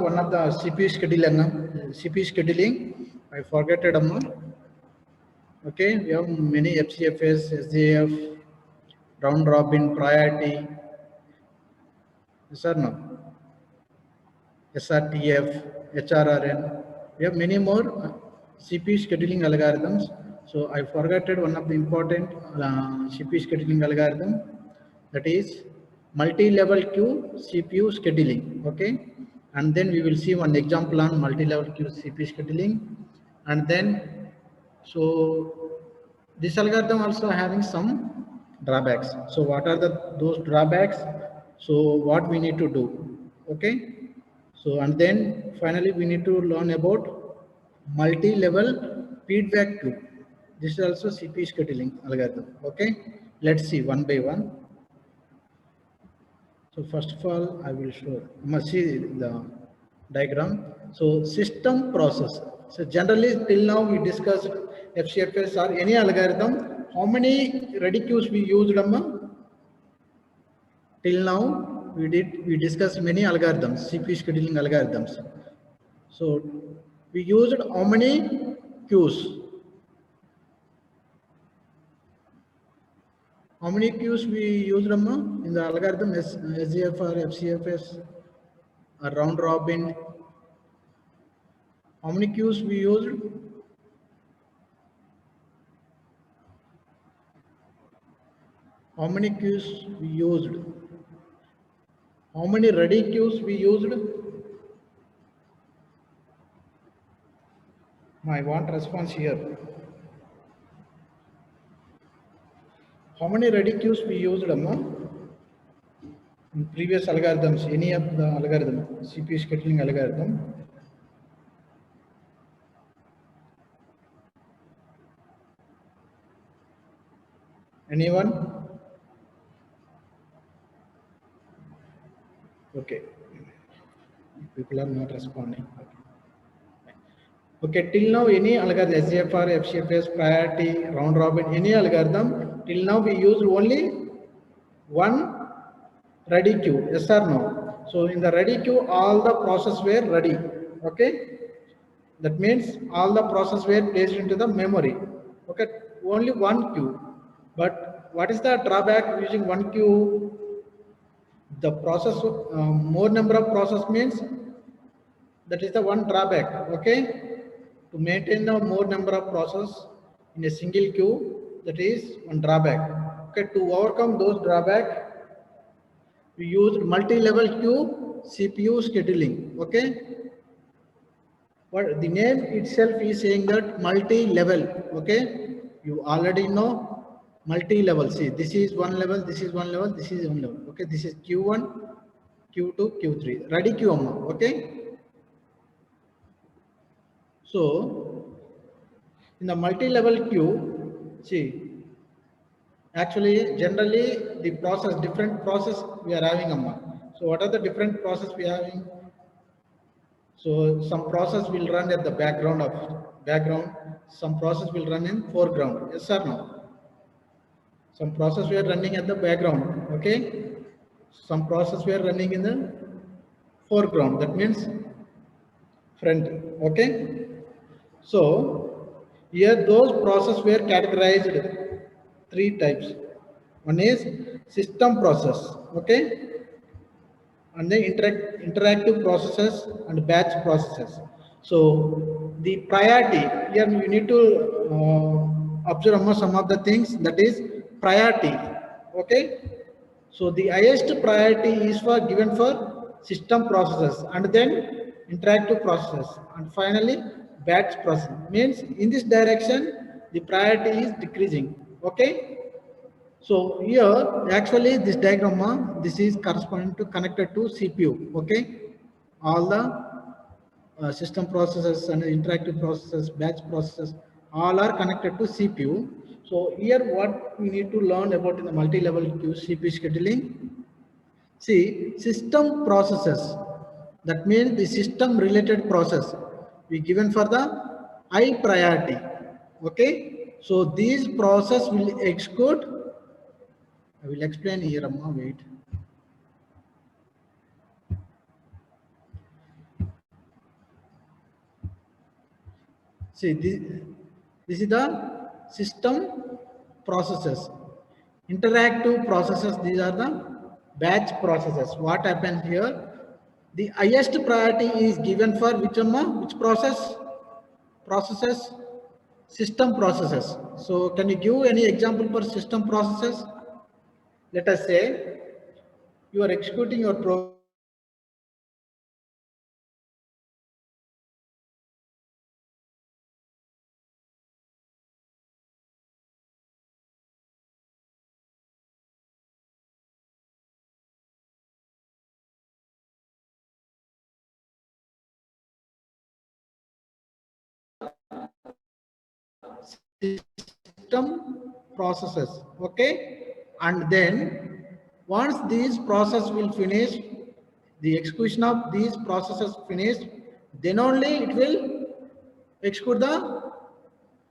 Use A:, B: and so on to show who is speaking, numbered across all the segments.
A: one of the CPU scheduling. I forgot it, Amma. Okay, we have many FCFS, SJF, round robin, priority. Yes or no? SRTF, HRRN. We have many more CPU scheduling algorithms. So I forgot one of the important CPU scheduling algorithm, that is multi-level queue CPU scheduling. Okay, and then we will see one example on multi-level queue CPU scheduling, and then so this algorithm also having some drawbacks. So what are those drawbacks? So what we need to do? Okay, so and then finally we need to learn about multi-level feedback queue. This is also CPU scheduling algorithm. Okay, let's see one by one. So first of all, I will show. You must see the diagram. So system process. So generally till now we discussed FCFS or any algorithm. How many ready queues we used, Amma? Till now we discussed many algorithms, CPU scheduling algorithms. So we used how many queues? How many queues we used, Amma, in the algorithm SGF or FCFS or round robin? How many queues we used? How many queues we used? How many ready queues we used? I want response here. How many ready queues we used, Amma? In previous algorithms, any of the algorithm, CPU scheduling algorithm. Anyone? Okay. People are not responding. Okay, till now any algorithm, SGFR, FCFS, priority, round robin, any algorithm, till now we used only one ready queue, yes or no? So in the ready queue, all the process were ready. Okay, that means all the process were placed into the memory. Okay, only one queue. But what is the drawback using one queue? The process, more number of process means that is the one drawback. Okay, to maintain the more number of process in a single queue, that is one drawback. Okay, to overcome those drawback, we used multi-level queue CPU scheduling. Okay, what the name itself is saying that multi-level. Okay, you already know multi-level. See, this is one level, this is one level, this is one level. Okay, this is Q1, Q2, Q3. Ready queue. Okay. So in the multi-level queue, see, actually generally the process, different process we are having. So what are the different process we are having? So some process will run at the background, some process will run in foreground. Yes or no? Some process we are running at the background. Okay. Some process we are running in the foreground. That means front. Okay. So here those processes were categorized three types. One is system process, okay, and then interactive processes and batch processes. So the priority here you need to observe some of the things, that is priority. Okay, so the highest priority is for given for system processes, and then interactive processes, and finally batch process. Means in this direction the priority is decreasing. Okay, so here actually this diagram, this is corresponding to connected to CPU. Okay, all the system processes and interactive processes, batch processes, all are connected to CPU. So here what we need to learn about in the multi-level queue CPU scheduling. See, system processes, that means the system related process we given for the high priority. Okay, so these process will execute. I will explain here, Amma, wait. See, this is the system processes. Interactive processes, these are the batch processes. What happens here? The highest priority is given for which one? Which process? Processes, system processes. So can you give any example for system processes? Let us say you are executing your program. System processes, okay, and then once these process will finish, the execution of these processes finish, then only it will execute the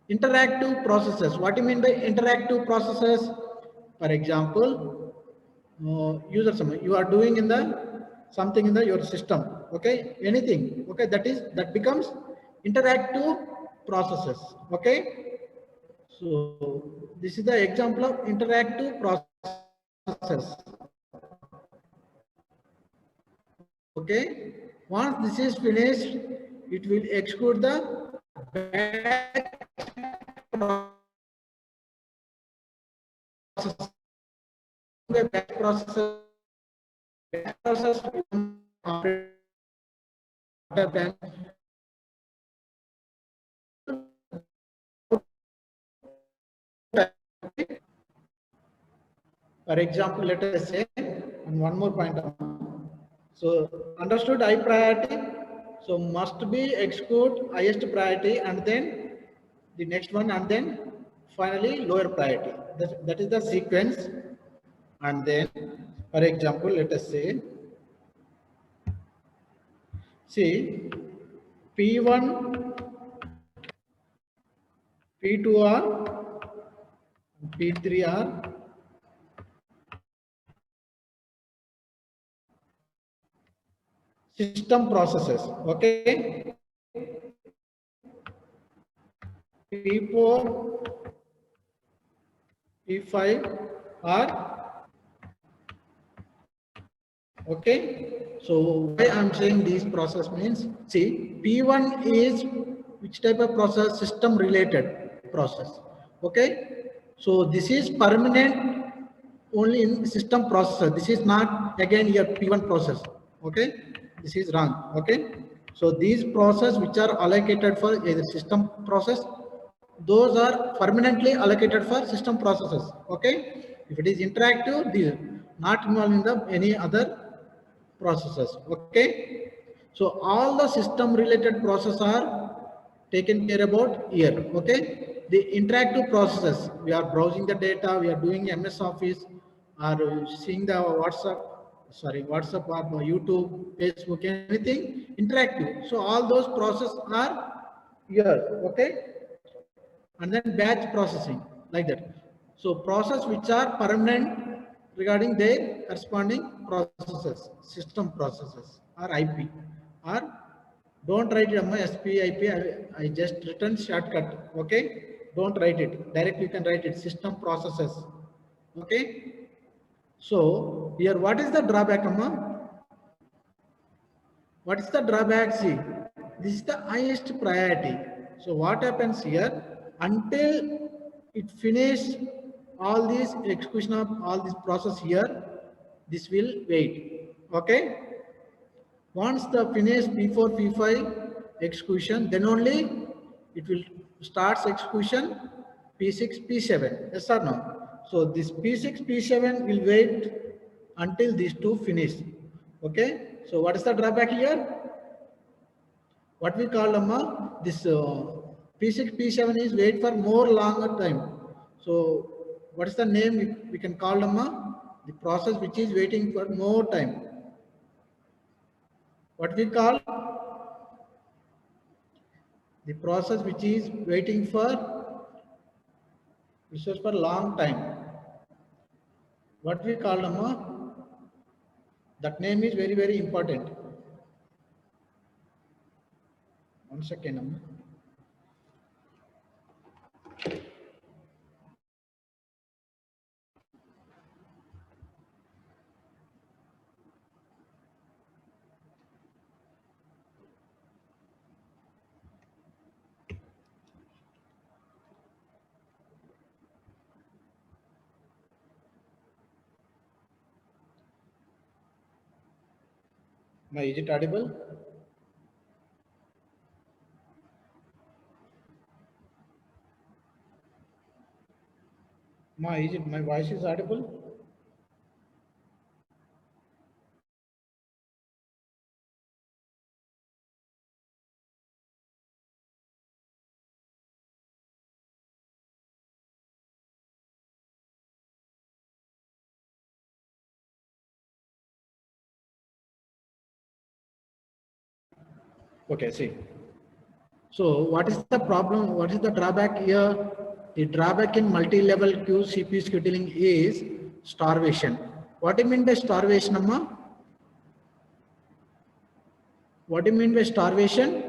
A: interactive processes. What do you mean by interactive processes? For example, user summary you are doing in the something in the your system, okay, anything, okay, that becomes interactive processes, okay. So this is the example of interactive process. Okay. Once this is finished, it will execute the batch process. The batch process. Batch process after for example, let us say, and one more point. So understood high priority. So must be execute highest priority and then the next one and then finally lower priority. That is the sequence. And then, for example, let us say, see P1, P2 are, P3 are system processes. Okay. P4, P5 are okay. So why I'm saying these process means, see, P1 is which type of process? System related process. Okay. So this is permanent only in system processor. This is not again your P1 process. Okay. This is wrong. Okay. So these process which are allocated for a system process, those are permanently allocated for system processes. Okay. If it is interactive, these not involved in the any other processes. Okay. So all the system related processes are taken care about here. Okay. The interactive processes, we are browsing the data, we are doing MS Office, or seeing the WhatsApp or YouTube, Facebook, anything interactive. So all those processes are here. Okay. And then batch processing like that. So process which are permanent regarding their corresponding processes, system processes or IP, or don't write it SP IP. I just written shortcut. Okay, don't write it directly. You can write it system processes. Okay. So here, what is the drawback, Amma? What is the drawback? See, this is the highest priority. So what happens here? Until it finish all this execution of all this process here, this will wait. Okay. Once the finish P4, P5 execution, then only it will starts execution P6, P7. Yes or no? So this P6, P7 will wait until these two finish. Okay. So what is the drawback here? What we call this P6, P7 is wait for more longer time. So what is the name we can call the process which is waiting for more time? What we call the process which is waiting for resource for long time. What we call that name is very, very important. One second. Ma, is it audible? Ma, is it my voice is audible? Okay, see. So what is the problem? What is the drawback here? The drawback in multi-level queue CPU scheduling is starvation. What do you mean by starvation, Amma? What do you mean by starvation?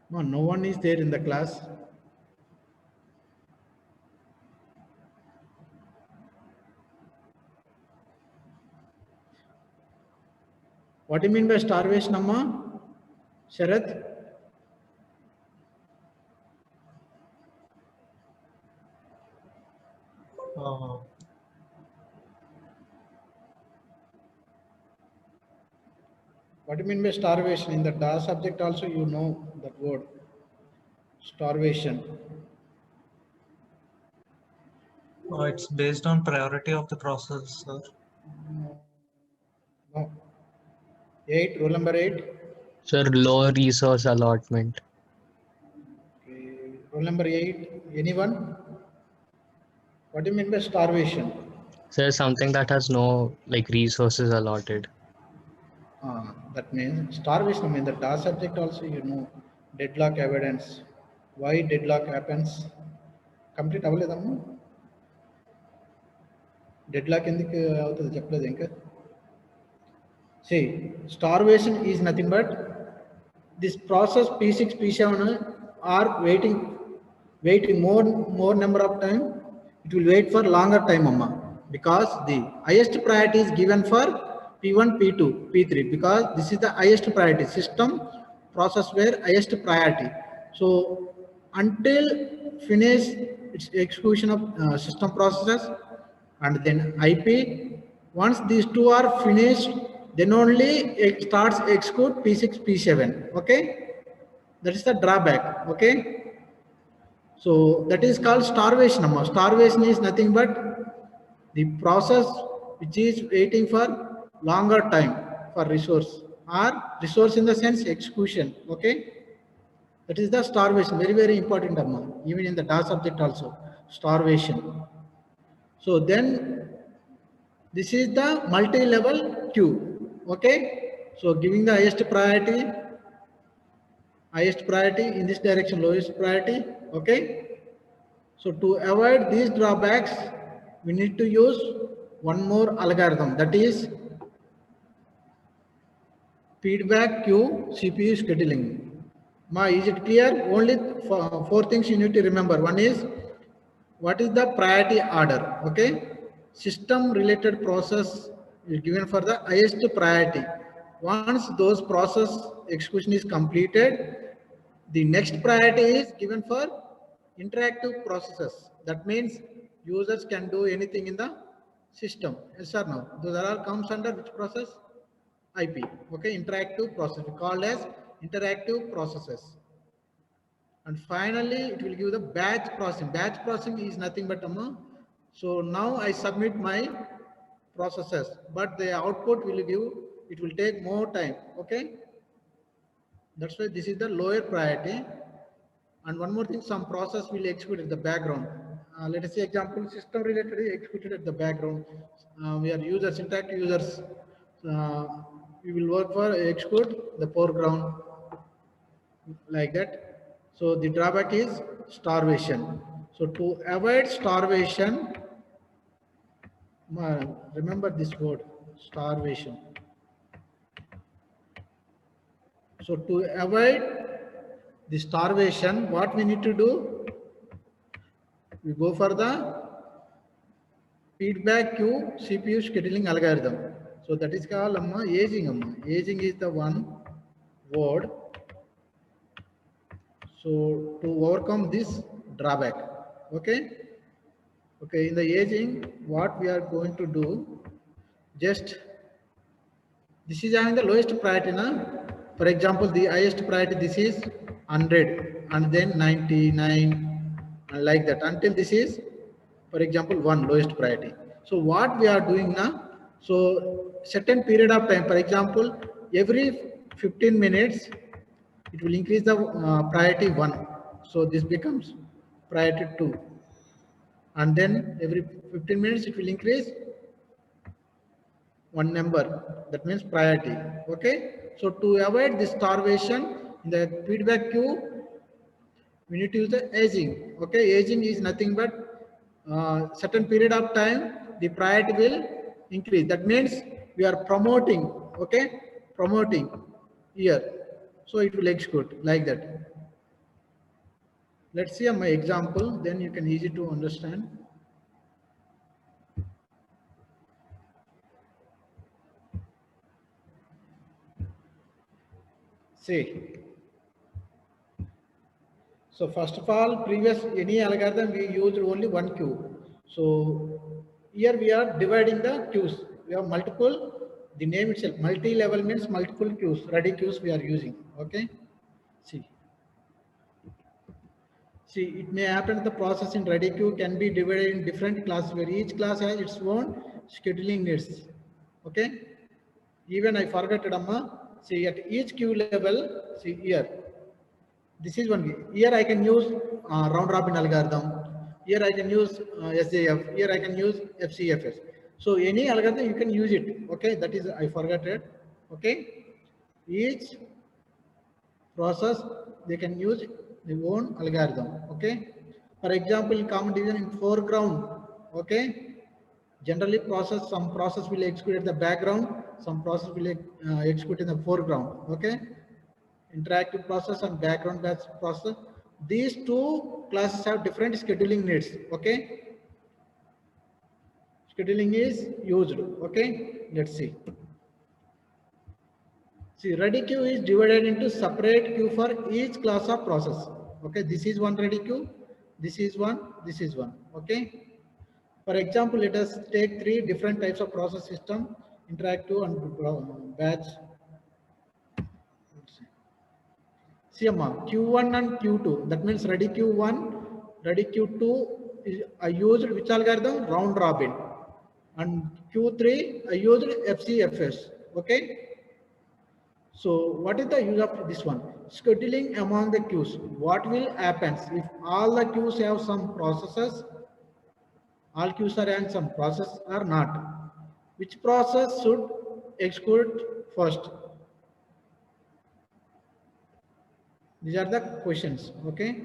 A: No, no one is there in the class. What do you mean by starvation, Amma? Sharath?
B: Uh,
A: What do you mean by starvation? In the DA subject also you know that word. Starvation.
B: it's based on priority of the process, sir.
A: No. 8, roll number 8.
C: Sir, low resource allotment.
A: Okay. Roll number 8. Anyone? What do you mean by starvation?
C: Sir, something that has no like resources allotted.
A: That means starvation. I mean the DA subject also you know deadlock evidence. Why deadlock happens? Complete అవ్వలేదమ్మా deadlock ఎందుకు అవుతుంది చెప్పలేదు ఇంకా See, starvation is nothing but this process P6, P7 are waiting more number of time. It will wait for longer time, Amma, because the highest priority is given for P1, P2, P3 because this is the highest priority system process where highest priority. So until finish its execution of system processes and then IP. Once these two are finished, then only it starts execute P6, P7. Okay, that is the drawback. Okay, so that is called starvation. Starvation is nothing but the process which is waiting for longer time for resource or resource in the sense execution. Okay, that is the starvation. Very, very important, Amma. Even in the DA subject also, starvation. So then this is the multi-level queue. Okay. So giving the highest priority in this direction, lowest priority. Okay. So to avoid these drawbacks, we need to use one more algorithm, that is feedback queue CPU scheduling. Ma, is it clear? Only four things you need to remember. One is what is the priority order. Okay, system related process is given for the highest priority. Once those process execution is completed, the next priority is given for interactive processes. That means users can do anything in the system. Yes or no? Those are all comes under which process? IP. Okay, interactive process called as interactive processes. And finally it will give the batch processing. Batch processing is nothing but so now I submit my processes, but the output will give, it will take more time. Okay, that's why this is the lower priority. And one more thing, some process will execute at the background. Let us say example system related is executed at the background. We are users, interactive users, uh, we will work for execute the foreground like that. So the drawback is starvation. So to avoid starvation, remember this word, starvation. So to avoid the starvation, what we need to do? We go for the feedback queue CPU scheduling algorithm. So that is called aging. Aging is the one word. So to overcome this drawback, okay. Okay, in the aging, what we are going to do, just this is having the lowest priority now. For example, the highest priority this is 100 and then 99 and like that until this is, for example, one lowest priority. So what we are doing now, so certain period of time, for example, every 15 minutes, it will increase the priority 1. So this becomes priority 2. And then every 15 minutes, it will increase one number, that means priority. Okay, so to avoid this starvation in the feedback queue, we need to use the aging. Okay, aging is nothing but certain period of time the priority will increase. That means we are promoting. Okay, promoting here, so it will execute like that. Let's see my example, then you can easy to understand. See, so first of all, previous any algorithm we used only one queue. So here we are dividing the queues. We have multiple. The name itself, multi-level means multiple queues, ready queues we are using. Okay. See, see, it may happen the process in ready queue can be divided in different classes where each class has its own scheduling needs. Okay. Even I forgot it, Amma. See, at each queue level, see here. This is one way. Here I can use round robin algorithm. Here I can use SJF. Here I can use FCFS. So any algorithm you can use it. Okay, that is I forgot it. Okay, each process they can use their own algorithm. Okay, for example, in common division in foreground. Okay, generally some process will execute at the background, some process will execute in the foreground. Okay, interactive process and background batch process. These two classes have different scheduling needs. Okay, scheduling is used. Okay, let's see. See, ready queue is divided into separate queue for each class of process. Okay, this is one ready queue, this is one, this is one. Okay, for example, let us take three different types of process system: interactive and batch. CMR Q1 and Q2. That means ready Q1, ready Q2 is I used which algorithm? Round robin. And Q3 I used FCFS. Okay. So what is the use of this one? Scheduling among the queues. What will happen if all the queues have some processes? All queues are and some process are not. Which process should execute first? These are the questions. Okay.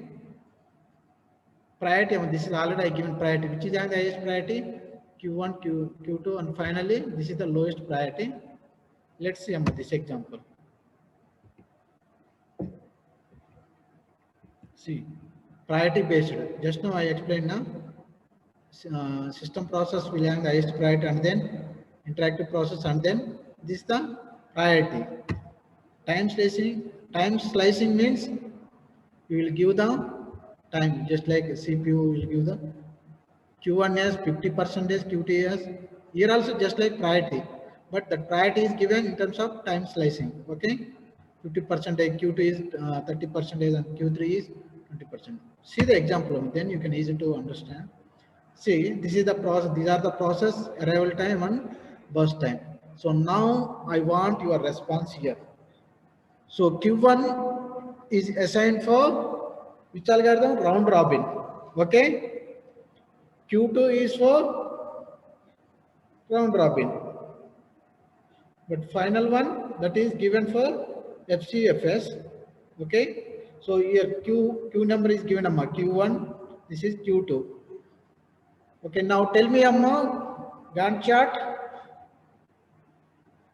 A: Priority, this is already I given priority, which is the highest priority, Q1, Q2, and finally this is the lowest priority. Let's see this example. See, priority based. Just now I explained now. System process will have the highest priority and then interactive process and then this is the priority. Time slicing means you will give the time just like CPU will give the Q1 has 50%, Q2 has here also just like priority, but the priority is given in terms of time slicing. Okay, 50%, Q2 is 30%, and Q3 is 20%. See the example, then you can easy to understand. See, this is the process. These are the process arrival time and burst time. So now I want your response here. So Q1 is assigned for which algorithm? Round robin. Okay. Q2 is for round robin. But final one that is given for FCFS. Okay. So here Q number is given Amma Q1. This is Q2. Okay. Now tell me Amma Gantt chart.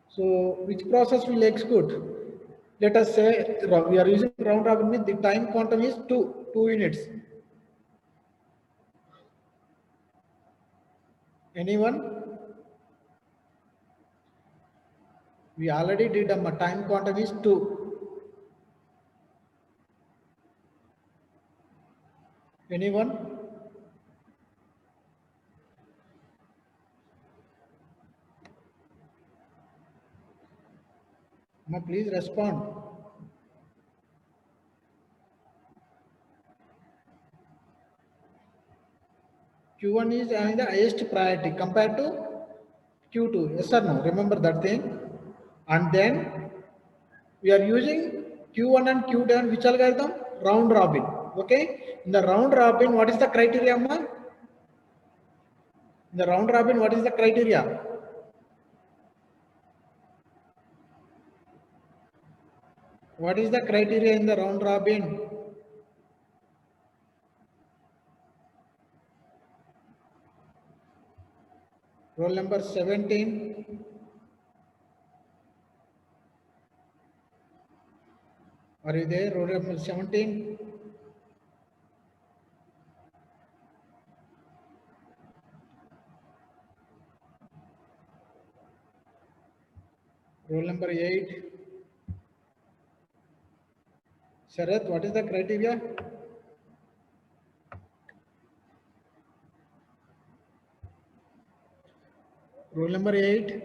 A: So which process will execute? Let us say we are using round robin means the time quantum is 2 units. Anyone? We already did a time quantum is 2. Anyone? Amma, please respond. Q1 is having the highest priority compared to Q2. Yes or no? Remember that thing. And then we are using Q1 and Q2 which algorithm? Round robin. Okay. In the round robin, what is the criteria, Amma? In the round robin, what is the criteria? What is the criteria in the round robin? Roll number 17. Are you there? Roll number 17. Roll number 8. Sharath, what is the criteria? Roll number 8.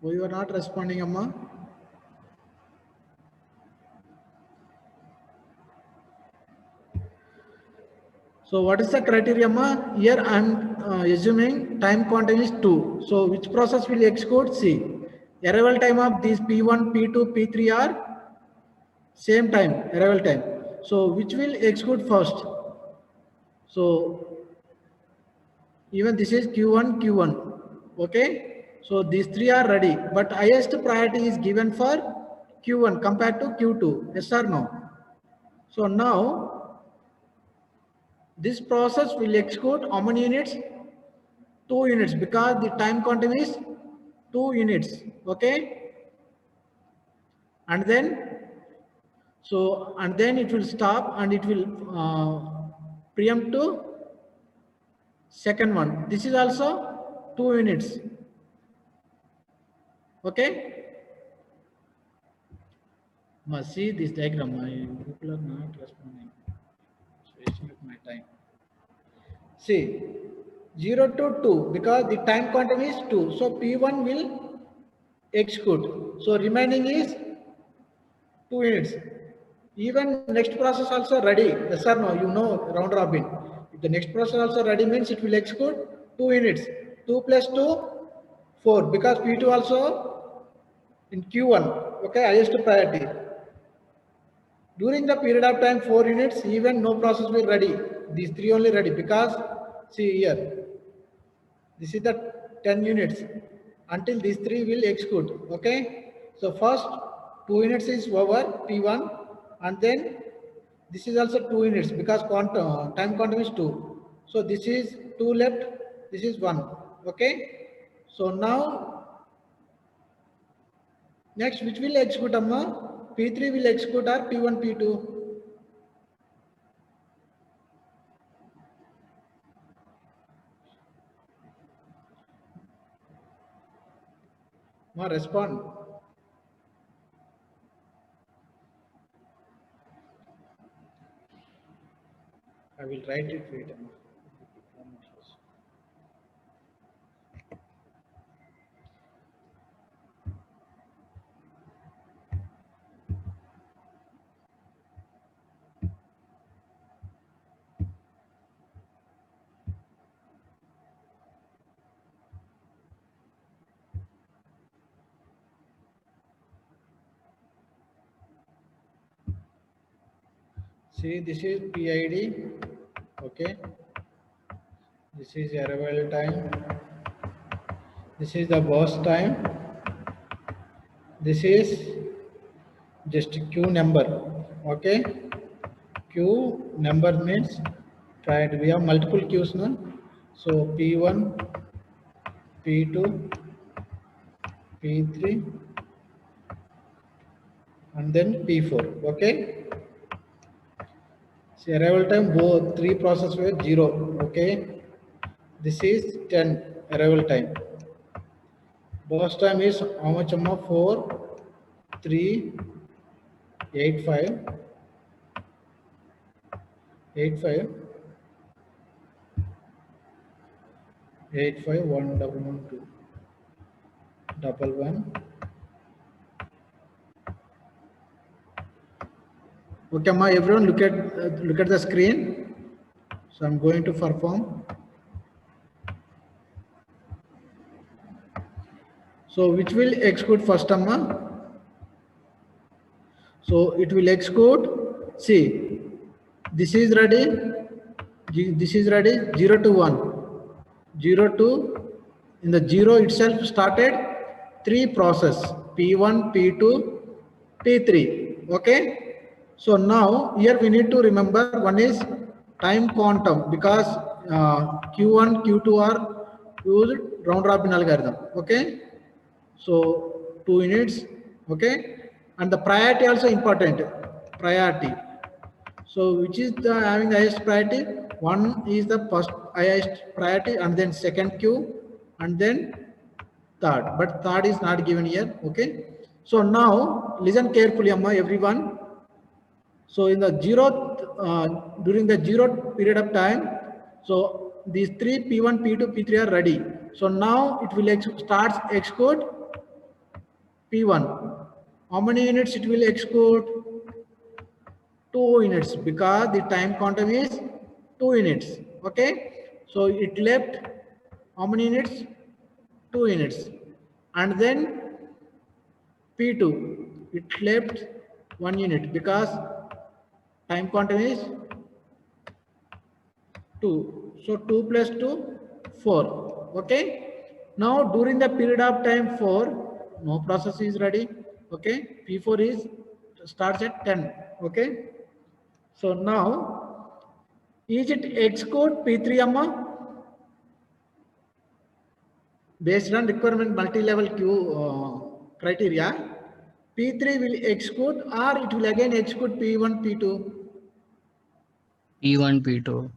A: Why you are not responding, Amma? So what is the criteria, Amma? Here I am assuming time quantum is 2. So which process will execute? See, arrival time of these P1, P2, P3 are same time, arrival time. So which will execute first? So even this is Q1, Q1. Okay. So these three are ready, but highest priority is given for Q1 compared to Q2. Yes or no? So now this process will execute how many units? 2 units, because the time quantum is 2 units. Okay. And then it will stop and it will preempt to second one. This is also 2 units. Okay. Must see this diagram. My people are not responding. It's wasting of my time. See, 0 to 2, because the time quantum is 2. So P1 will execute. So remaining is 2 units. Even next process also ready. Yes or no? You know round robin. If the next process also ready means it will execute 2 units. 2 plus 2, 4. Because P2 also in Q1. Okay, highest priority. During the period of time 4 units, even no process will ready. These 3 only ready, because see here, this is the 10 units until these 3 will execute. Okay. So first 2 units is over P1, and then this is also 2 units because time quantum is 2. So this is 2 left, this is 1. Okay. So now next which will execute, Amma? P3 will execute or P1, P2? Respond. I will write it. Wait. See, this is PID. Okay. This is arrival time. This is the burst time. This is just Q number. Okay. Q number means right. We have multiple Qs now. So P1, P2, P3, and then P4. Okay. See, arrival time both 3 process were 0. Okay. This is 10 arrival time. Burst time is how much, Amma? 4, 3, 8, 5, 8, 5, 8, 5, 1, 1, 1, 2, 1, 1, Okay, ma, everyone look at the screen. So I'm going to perform. So which will execute first, amma? So it will execute. See, this is ready. This is ready. 0 to 1. 0 to, in the 0 itself started 3 process, P1, P2, P3. Okay. So now here we need to remember one is time quantum, because Q1, Q2 are used round robin algorithm. Okay. So 2 units. Okay. And the priority also important. Priority. So which is the having the highest priority? One is the first highest priority, and then second queue, and then third. But third is not given here. Okay. So now listen carefully, amma, everyone. So in the zeroth, during the zero period of time, so these three P1, P2, P3 are ready. So now it will start execute P1. How many units it will execute? 2 units, because the time quantum is 2 units. Okay. So it left how many units? 2 units. And then P2, it left 1 unit, because time quantum is 2. So 2 plus 2, 4. Okay. Now during the period of time 4, no process is ready. Okay. P4 is starts at 10. Okay. So now, is it execute P3, amma? Based on requirement multi-level queue criteria, P3 will execute, or it will again execute P1, P2.
C: P1, P2.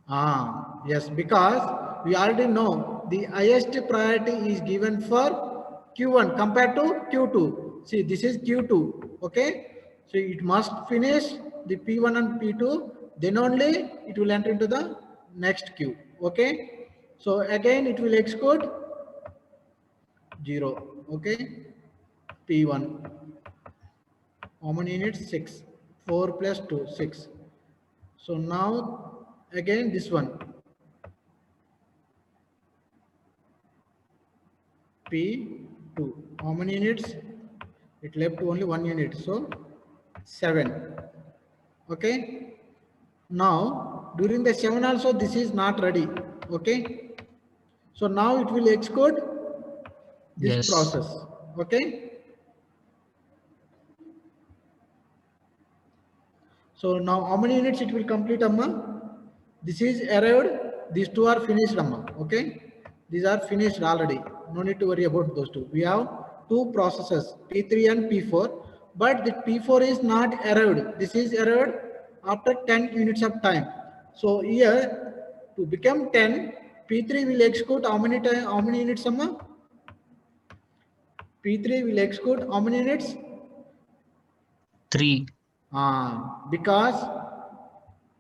A: Yes, because we already know the highest priority is given for Q1 compared to Q2. See, this is Q2. Okay. So it must finish the P1 and P2, then only it will enter into the next queue. Okay. So again, it will execute 0. Okay. P1. How many units? 6. 4 plus 2, 6. So now again this one. P2. How many units? It left only 1 unit. So 7. Okay. Now during the 7 also this is not ready. Okay. So now it will execute this
C: Yes.
A: process. Okay. So now how many units it will complete, amma? This is arrived. These two are finished, amma. Okay. These are finished already. No need to worry about those two. We have two processes, P3 and P4, but the P4 is not arrived. This is arrived after 10 units of time. So here to become 10, P3 will execute how many time, how many units, amma? P3 will execute how many units?
C: 3.
A: Because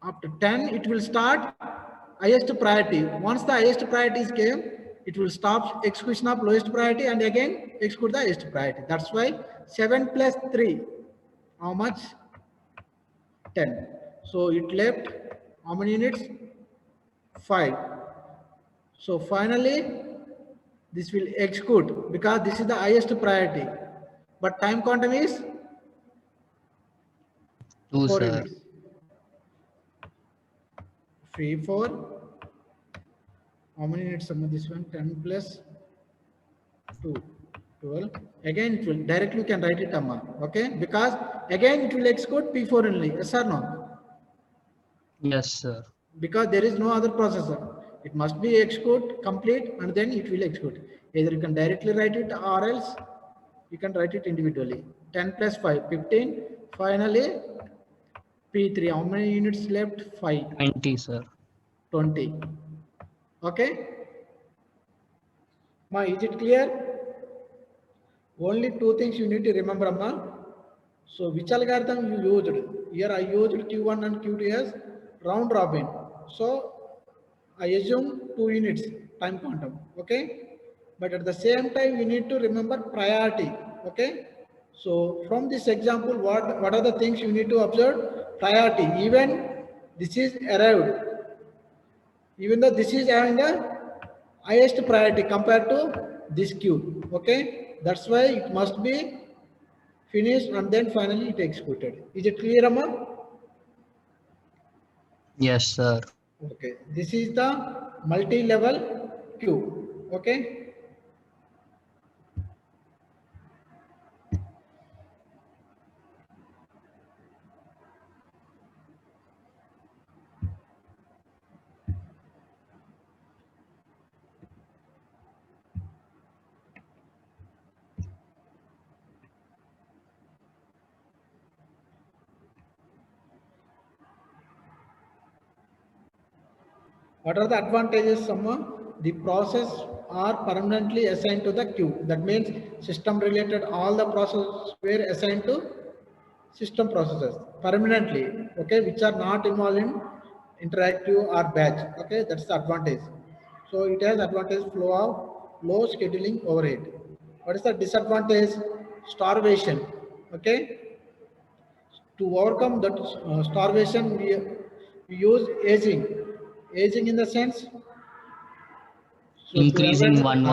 A: after 10 it will start highest priority. Once the highest priority is came, it will stop execution of lowest priority and again execute the highest priority. That's why 7 plus 3, how much? 10. So it left how many units? 5. So finally this will execute, because this is the highest priority, but time quantum is
C: 2,
A: 4
C: sir.
A: units. 3, 4. How many units? Some of this one? 10 plus 2, 12. Again it will directly, you can write it, amma. Okay. Because again it will execute P4 only. Yes or no?
C: Yes, sir.
A: Because there is no other processor. It must be execute complete and then it will execute. Either you can directly write it or else you can write it individually. 10 plus 5, 15. Finally P3. How many units left? 5.
C: 20, sir.
A: 20. Okay. Ma, is it clear? Only two things you need to remember, amma. So which algorithm you used? Here I used Q1 and Q2 as round robin. So I assume 2 units time quantum. Okay. But at the same time, you need to remember priority. Okay. So from this example, what are the things you need to observe? Priority. Even this is arrived, even though this is having the highest priority compared to this queue. Okay, that's why it must be finished and then finally it executed. Is it clear, Amma?
C: Yes, sir.
A: Okay, this is the multi-level queue. Okay. What are the advantages, Amma? The process are permanently assigned to the queue. That means system related, all the processes were assigned to system processes permanently, okay, which are not involved in interactive or batch. Okay, that's the advantage. So it has advantage flow of low scheduling overhead. What is the disadvantage? Starvation. Okay, to overcome that starvation, we use aging. Aging in the sense, so to avoid
C: Increasing one.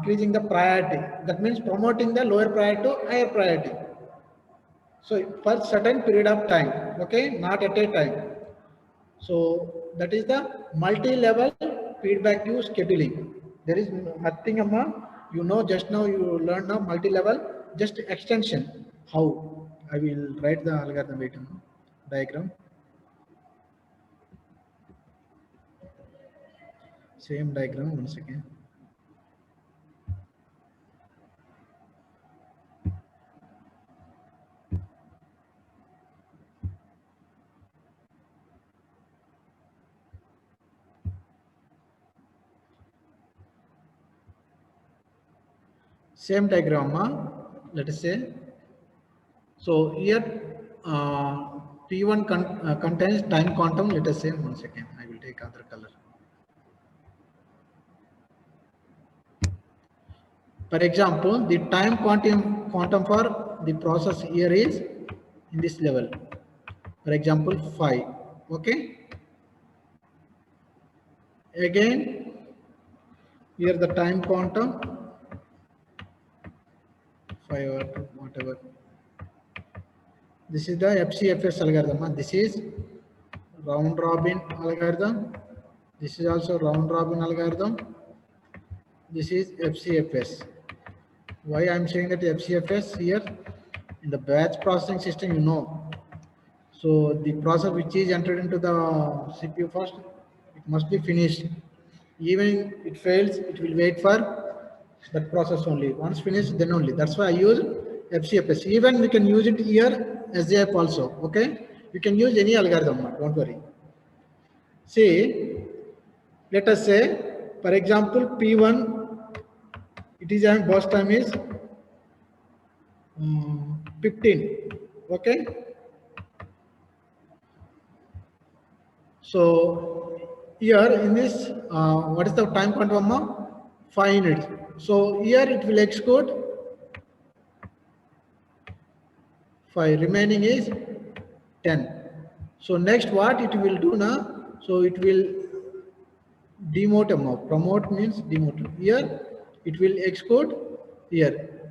A: increasing the priority, that means promoting the lower priority to higher priority. So for certain period of time, okay, not at a time. So that is the multi-level feedback queue scheduling. There is nothing, Amma. You know, just now you learned now multi-level, just extension. How? I will write the algorithm wait, Amma, diagram. Same diagram once again. Same diagram, let us say. So here P1 contains time quantum. Let us say one second. I will take other color. For example, the time quantum for the process here is in this level. For example, 5. Okay. Again, here the time quantum 5 or 2, whatever. This is the FCFS algorithm. This is round robin algorithm. This is also round robin algorithm. This is FCFS. Why I am saying that FCFS here in the batch processing system, you know. So the process which is entered into the CPU first, it must be finished. Even it fails, it will wait for that process only. Once finished, then only. That's why I use FCFS. Even we can use it here SJF also. Okay, you can use any algorithm. Don't worry. See, let us say, for example, P1, it is having burst time is 15. Okay. So here in this, what is the time quantum of 5 units? So here it will execute 5, remaining is 10. So next what it will do now? So it will demote amount. Promote means demote. Here it will execute here.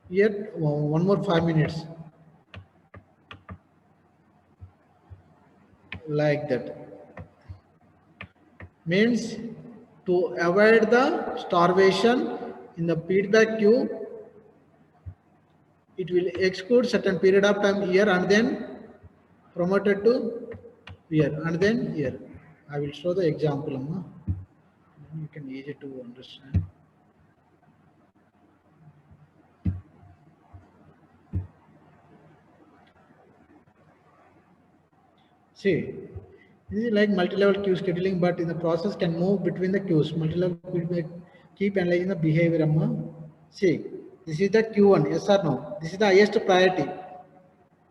A: Here one more 5 minutes. Like that. Means to avoid the starvation in the feedback queue, it will execute certain period of time here and then promoted to here and then here. I will show the example, Amma. You can easy to understand. See, this is like multi-level queue scheduling, but in the process can move between the queues. Multi-level feedback keep analyzing the behavior, Amma. See, this is the Q1, yes or no? This is the highest priority.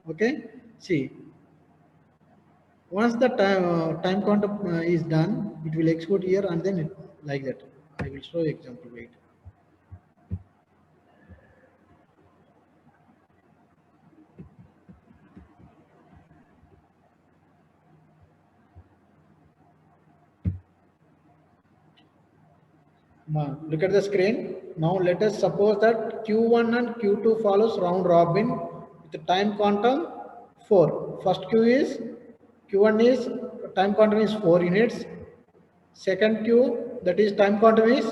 A: Okay, see, once the time quantum is done, it will execute here and then like that. I will show example. Wait. Look at the screen. Now let us suppose that Q1 and Q2 follows round robin with the time quantum 4. First Q1 is time quantum is 4 units. Second Q, that is time quantum is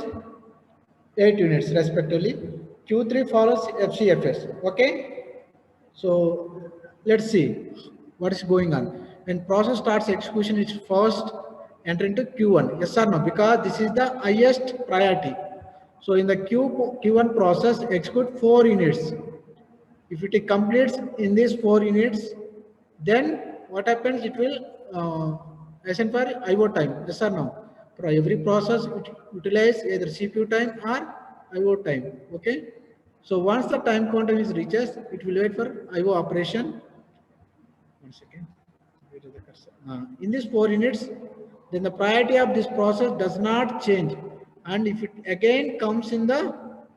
A: 8 units respectively. Q3 follows FCFS. Okay. So let's see what is going on. When process starts execution, it first enter into Q1. Yes or no? Because this is the highest priority. So in the Q1 process, execute 4 units. If it completes in these 4 units, then what happens? It will assign for IO time. Yes or no? For every process, it utilize either CPU time or IO time. Okay. So once the time quantum is reaches, it will wait for IO operation. One second. Where is the cursor? In these 4 units, then the priority of this process does not change. And if it again comes in the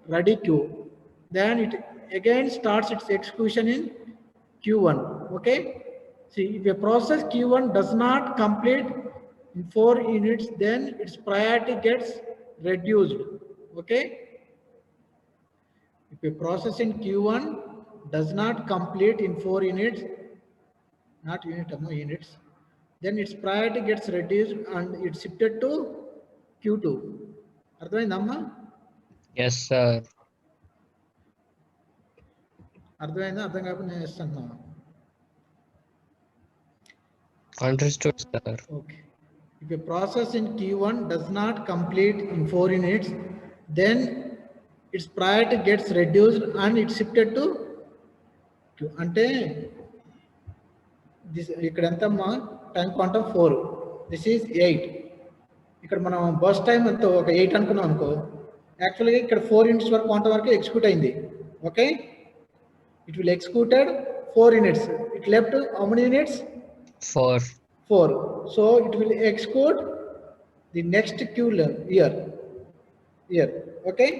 A: ready queue, then it again starts its execution in Q1. Okay. See, if a process Q1 does not complete in 4 units, then its priority gets reduced. Okay. If a process in Q1 does not complete in 4 units, not unit, no units, then its priority gets reduced and it's shifted to Q2. అర్థమైందమ్మా?
C: Yes, sir.
A: అర్థమైందా? అర్థం కాకపోతే నేను ఇస్తాను.
C: Understood, sir.
A: Okay. If a process in Q1 does not complete in 4 units, then its priority gets reduced and it's shifted to Q. అంటే this ఇక్కడ ఎంతమ్మా time quantum 4, this is 8. ఇక్కడ మనం బస్ టైం ఎంతో ఒక 8 అనుకున్నాం అనుకో, యాక్చువల్గా ఇక్కడ 4 యూనిట్స్ వరకు క్వాంటమ్ వరకు ఎగ్జిక్యూట్ అయింది. Okay, it will executed 4 units. It left how many units?
C: 4.
A: 4. So it will execute the next Q here. Okay,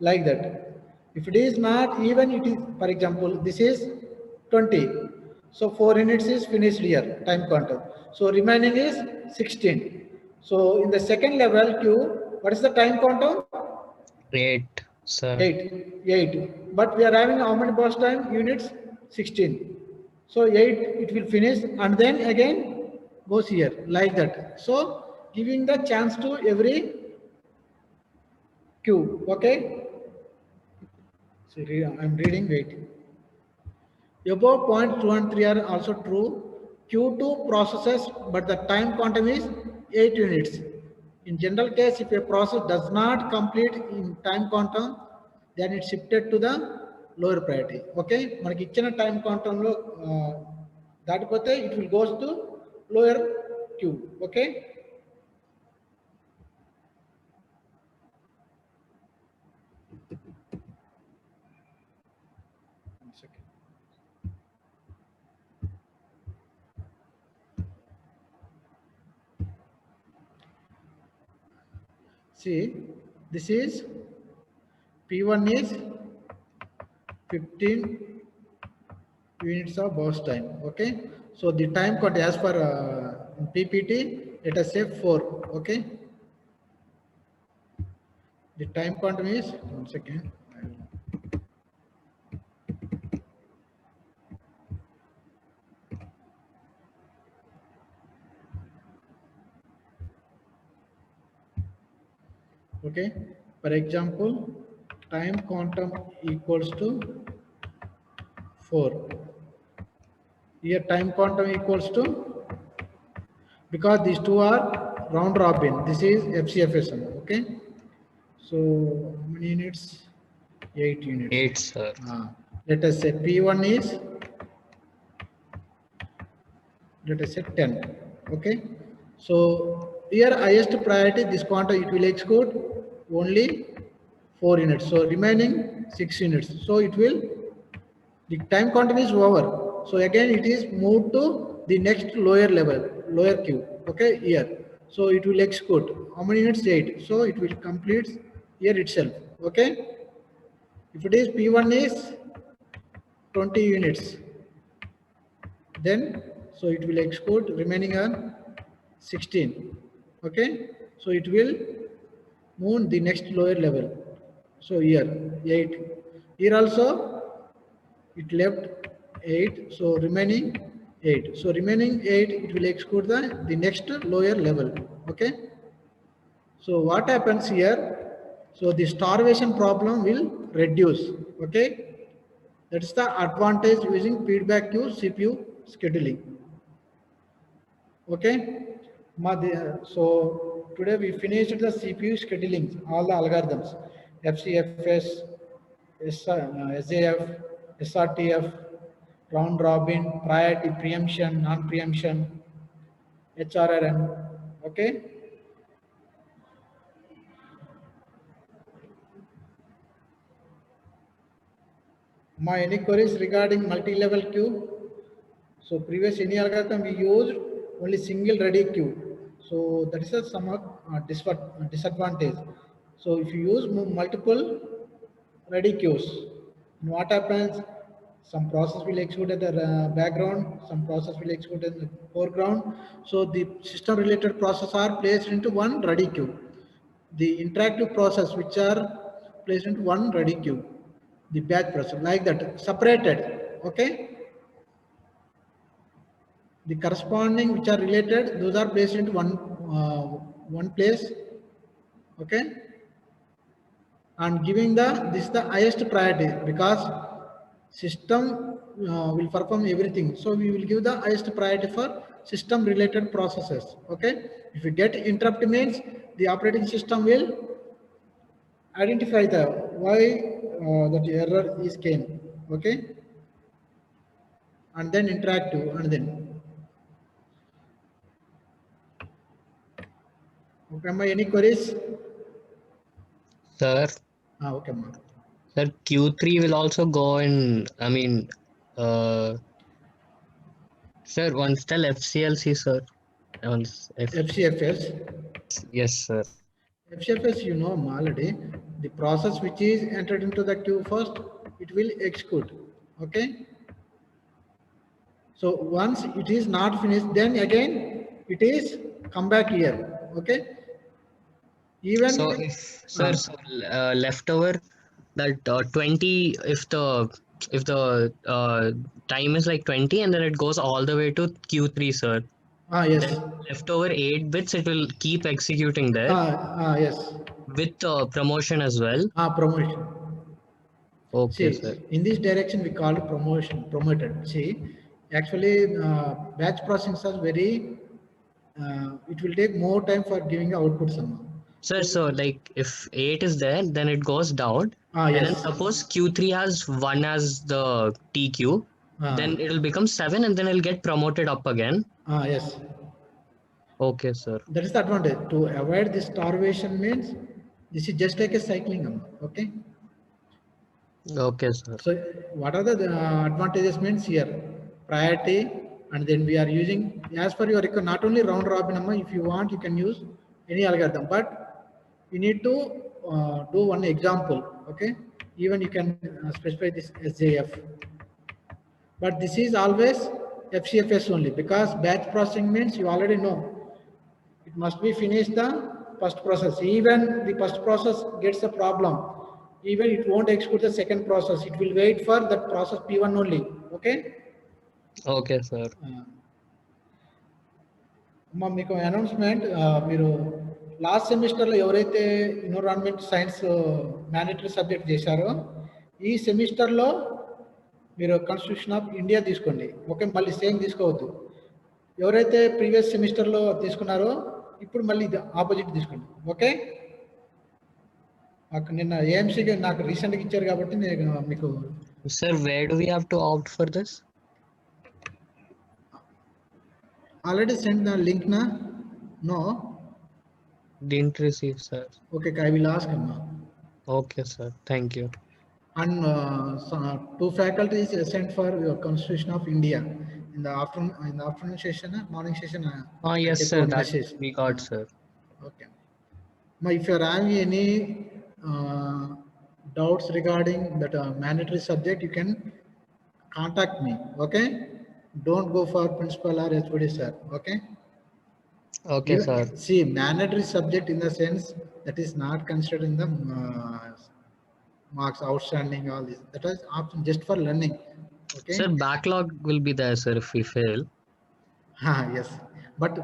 A: like that. If it is not even, it is, for example, this is 20. So 4 units is finished here, time quantum. So remaining is 16. So in the second level Q, what is the time quantum?
C: 8, sir.
A: 8. But we are having how many burst time units? 16. So 8 it will finish and then again goes here like that. So giving the chance to every Q. Okay. So I'm reading. Wait. Above point 2 and 3 are also true. Q2 processes, but the time quantum is 8 units. In general case, if a process does not complete in time quantum, then it's shifted to the lower priority. Okay, మనకి ఇచ్చిన time quantum లో దాటిపోతే it will goes to lower queue. Okay. One second. See, this is P1 is 15 units of burst time. Okay, so the time quantity as per PPT, let us say 4. Okay, the time quantum is, one second. Okay, for example, time quantum equals to 4. Here time quantum equals to, because these two are round robin, this is FCFS. Okay, so how many units? 8 units.
C: 8, sir.
A: Let us say P1 is, let us say 10. Okay, so here highest priority, this quantum it will execute only 4 units. So remaining 6 units. So it will, the time quantum is over. So again it is moved to the next lower level, lower queue. Okay, here. So it will execute how many units? 8. So it will complete here itself. Okay. If it is P1 is 20 units, then so it will execute remaining on 16. Okay, so it will move the next lower level. So here 8. Here also it left 8. So remaining 8. So remaining 8 it will execute the next lower level. Okay. So what happens here? So the starvation problem will reduce. Okay. That is the advantage using feedback queue CPU scheduling. Okay. So today we finished the CPU scheduling, all the algorithms, FCFS, SAF, SRTF, round robin, priority, preemption, non-preemption, HRRN. Okay. My any queries regarding multi-level queue? So previous any algorithm we used only single ready queue. So that is a somewhat disadvantage. So if you use multiple ready queues, and what happens? Some process will execute at the background, some process will execute in the foreground. So the system related process are placed into one ready queue. The interactive process which are placed into one ready queue. The batch process like that separated. Okay. The corresponding which are related, those are placed into one place. Okay. And giving this the highest priority because system will perform everything. So we will give the highest priority for system related processes. Okay. If you get interrupt means the operating system will identify the why that error is came. Okay. And then interactive and then okay. Any queries?
C: Sir,
A: Okay, ma'am.
C: sir, Q3 will also go in, I mean, uh, sir, once tell FCLC, sir. Once
A: FCFS.
C: yes, sir.
A: FCFS, you know already, the process which is entered into the queue first, it will execute. Okay. So once it is not finished, then again it is come back here. Okay.
C: So
A: Even
C: if sir, so leftover that 20, if the time is like 20 and then it goes all the way to Q3, sir.
A: yes.
C: Then leftover 8 bits, it will keep executing there
A: Yes.
C: with promotion as well.
A: Promotion.
C: Okay, sir.
A: See, in this direction we call it promoted. See, actually, batch processing is very. It will take more time for giving output somehow.
C: Sir, so like if 8 is there, then it goes down. And then
A: Yes.
C: suppose Q3 has 1 as the TQ,
A: Ah,
C: then it will become 7 and then it'll get promoted up again.
A: yes.
C: Okay, sir.
A: That is the advantage. To avoid this starvation means this is just like a cycling. Okay.
C: Okay, sir.
A: So what are the advantages means here? Priority, and then we are using as per your requirement, not only round robin. If you want, you can use any algorithm, but you need to do one example. Okay. Even you can specify this SJF. But this is always FCFS only because batch processing means you already know it must be finished the first process. Even the first process gets a problem. Even it won't execute the second process. It will wait for that process P1 only. Okay.
C: Okay, sir.
A: మీకు announcement మీరు last సెమిస్టర్లో ఎవరైతే environment science mandatory subject చేశారో ఈ సెమిస్టర్లో మీరు constitution of India తీసుకోండి. Okay. మళ్ళీ సేమ్ తీసుకోవద్దు. ఎవరైతే ప్రీవియస్ సెమిస్టర్లో తీసుకున్నారో ఇప్పుడు మళ్ళీ ఇది ఆపోజిట్ తీసుకోండి. ఓకే. నాకు నిన్న ఏఎంసీకి నాకు రీసెంట్గా ఇచ్చారు కాబట్టి నేను మీకు
C: Sir, where do we have to opt for this?
A: Already send the link నా no
C: Didn't receive, sir.
A: Okay. I will ask అమ్మా.
C: Okay, sir. Thank you.
A: And 2 faculties sent for your Constitution of India in the afternoon session, morning session.
C: Yes,
A: get
C: sir.
A: one
C: That
A: message.
C: we got, sir.
A: Okay. Now, if you are having any doubts regarding that mandatory subject, you can contact me. Okay. Don't go for principal or HOD sir. Okay.
C: Okay, sir.
A: See, mandatory subject in the sense that is not considered in the marks outstanding, all this. That is option just for learning. Okay.
C: Sir, backlog will be there, sir, if we fail.
A: Yes, but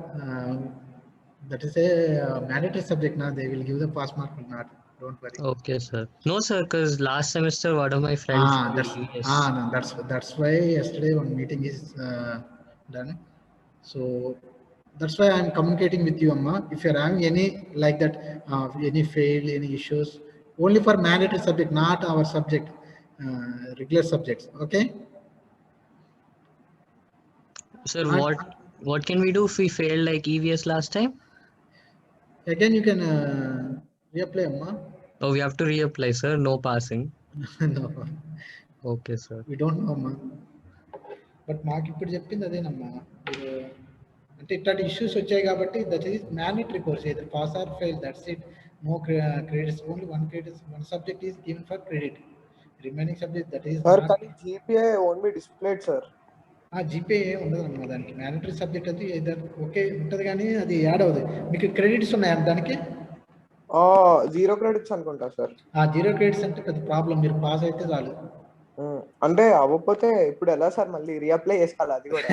A: that is a mandatory subject now. They will give the pass mark or not. Don't worry.
C: Okay, sir. No, sir, because last semester one of my friends
A: That's
C: EVS.
A: no, that's why yesterday one meeting is done. So that's why I'm communicating with you, Amma. If you're having any like that, any fail, any issues, only for mandatory subject, not our subject, regular subjects. Okay.
C: Sir,
A: And
C: what can we do if we failed like EVS last time?
A: again, you can reapply, Amma.
C: Oh, we have to reapply, sir. No passing.
A: No,
C: Okay, sir.
A: we don't know, Amma. But మాకు ఇప్పుడు చెప్పింది అదేనమ్మా. మీరు అంటే ఇట్లాంటి issues వచ్చాయి కాబట్టి that is mandatory course, either pass or fail, that's it. No credits, only one subject is given for credit. Remaining subject that is
D: GPA won't be displayed sir.
A: GPA ఉండదమ్మా దానికి. మ్యాండేటరీ సబ్జెక్ట్ అది okay ఉంటుంది కానీ అది add అవ్వదు. మీకు credits ఉన్నాయా దానికి?
D: 0 క్రెడిట్స్ అనుకుంటా సార్.
A: 0 క్రెడిట్స్ అంటే పెద్ద ప్రాబ్లం. మీరు పాస్ అయితే చాలు.
D: అంటే అవ్వకపోతే ఇప్పుడు ఎలా సార్, మళ్ళీ రీఅప్లై చేసుకోవాలి అది కూడా?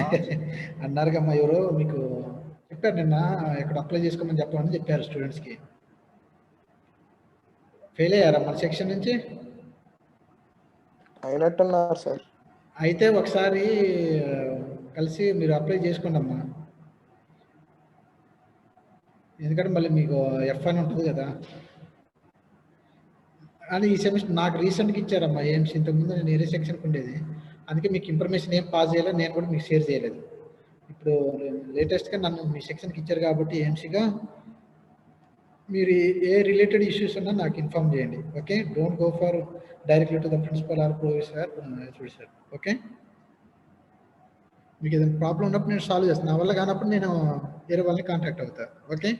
A: అన్నారు కమ్మా, ఎవరో మీకు చెప్పారు నిన్న, ఎక్కడ అప్లై చేసుకోమని చెప్పమని చెప్పారు స్టూడెంట్స్కి. ఫెయిల్ అయ్యారా మన సెక్షన్ నుంచి?
D: అయినట్టున్నారు సార్.
A: అయితే ఒకసారి కలిసి మీరు అప్లై చేసుకోండి అమ్మా. ఎందుకంటే మళ్ళీ మీకు ఎఫ్ అని ఉంటుంది కదా. అని ఈ సెమిస్టర్ నాకు రీసెంట్గా ఇచ్చారమ్మా ఏఎంసీ. ఇంతకుముందు నేను వేరే సెక్షన్కి ఉండేది, అందుకే మీకు ఇన్ఫర్మేషన్ ఏం పాస్ చేయలేదు, నేను కూడా మీకు షేర్ చేయలేదు. ఇప్పుడు లేటెస్ట్గా నన్ను మీ సెక్షన్కి ఇచ్చారు కాబట్టి ఏఎంసీగా మీరు ఏ రిలేటెడ్ ఇష్యూస్ ఉన్నా నాకు ఇన్ఫార్మ్ చేయండి. Okay, don't go for directly to the principal or professor చూసారు. ఓకే, మీకు ఏదైనా ప్రాబ్లం ఉన్నప్పుడు నేను సాల్వ్ చేస్తాను. నా వల్ల కానప్పుడు నేను వేరే వాళ్ళని కాంటాక్ట్ అవుతాను. ఓకే,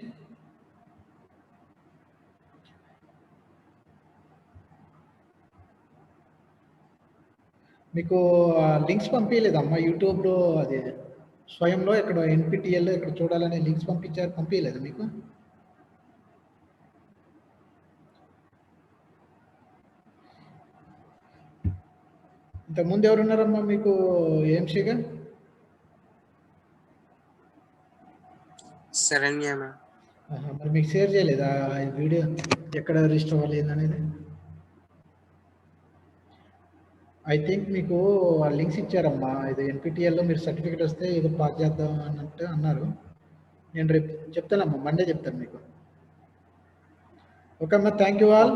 A: మీకు లింక్స్ పంపించలేదమ్మా యూట్యూబ్లో? అది స్వయంలో ఇక్కడ ఎన్పిటిఎల్ ఇక్కడ చూడాలనే లింక్స్ పంపించలేదా మీకు? ఇంతకుముందు ఎవరున్నారమ్మా మీకు ఏఎంసీగా?
E: శరణ్య.
A: మరి మీకు షేర్ చేయలేదా ఈ వీడియో ఎక్కడ రిజిస్టర్ అవ్వాలి అనేది? ఐ థింక్ మీకు లింక్స్ ఇచ్చారమ్మా. ఇది ఎన్పిటిఎల్లో మీరు సర్టిఫికేట్ వస్తే ఇది పాస్ చేద్దాం అన్నట్టు అన్నారు. నేను రేపు చెప్తానమ్మా, మండే చెప్తాను మీకు. ఓకే అమ్మా, థ్యాంక్ యూ ఆల్.